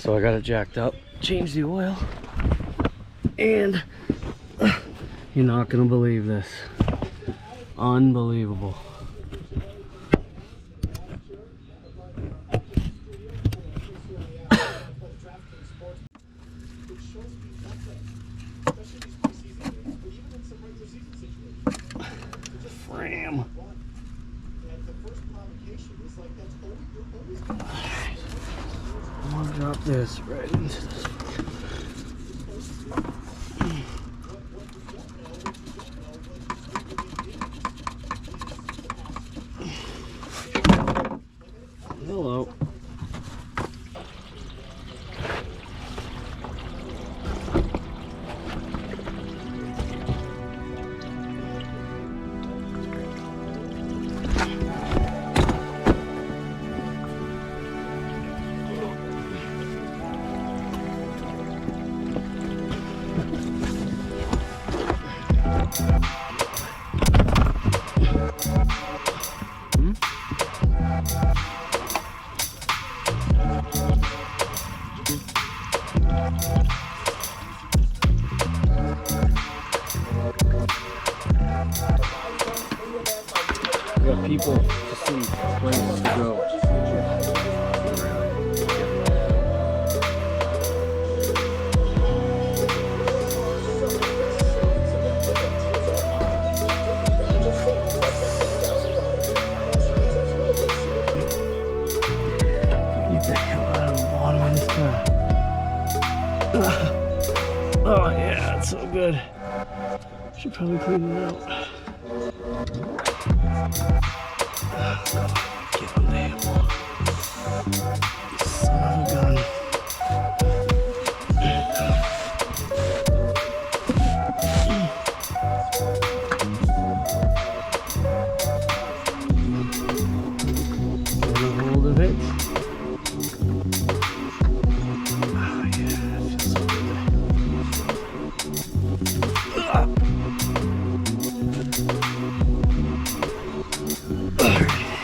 So I got it jacked up, changed the oil, and you're not gonna believe this. Unbelievable. Ram. I'm gonna drop this right into this. Hello. We got people to see, places to go. Get the hell out of the bottom of this car. Oh yeah, it's so good. Should probably clean it out. Get on the handle. Son of a gun. Get a hold of it. Oh yeah, it feels so good.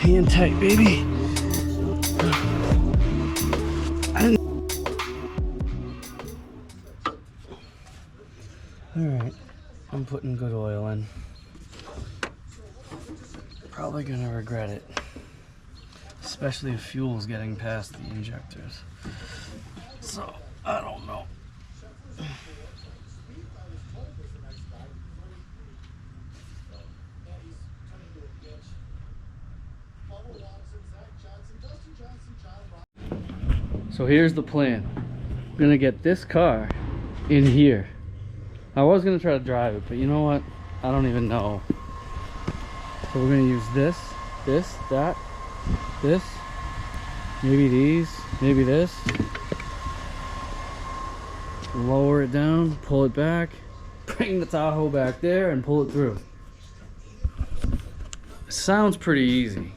Hand tight, baby. Alright, I'm putting good oil in. Probably gonna regret it. Especially if fuel's getting past the injectors. So, I don't know. So here's the plan. I'm gonna get this car in here. I was gonna try to drive it, but you know what? I don't even know. So we're gonna use this, that, this, maybe these, maybe this. Lower it down, pull it back, bring the Tahoe back there and pull it through. It sounds pretty easy.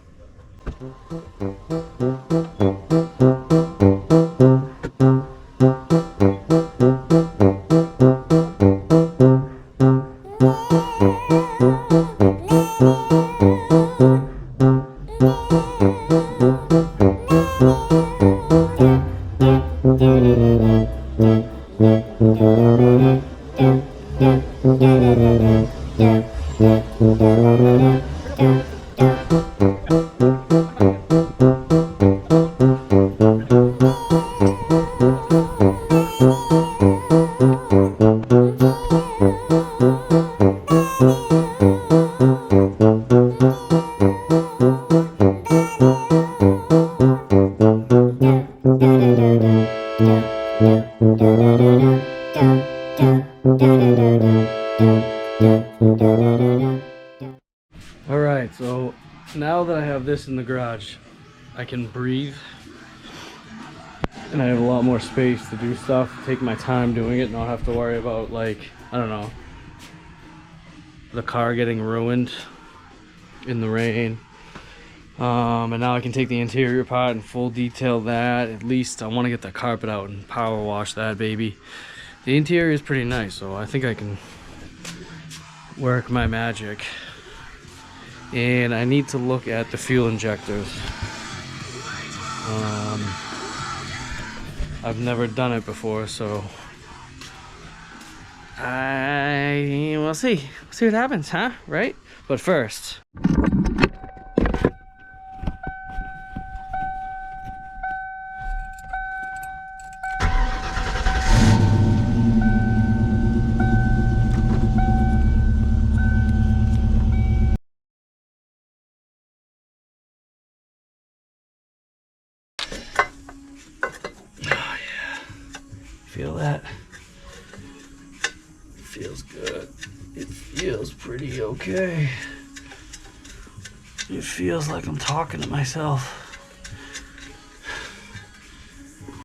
Alright, so now that I have this in the garage, I can breathe and I have a lot more space to do stuff, take my time doing it, not have to worry about, like, I don't know, the car getting ruined in the rain. And now I can take the interior part and full detail that. At least I want to get the carpet out and power wash that baby. The interior is pretty nice, so I think I can work my magic. And I need to look at the fuel injectors. I've never done it before, so we'll see. We'll see what happens, huh? Right? But first, feel that? Feels good. It feels pretty okay. It feels like I'm talking to myself.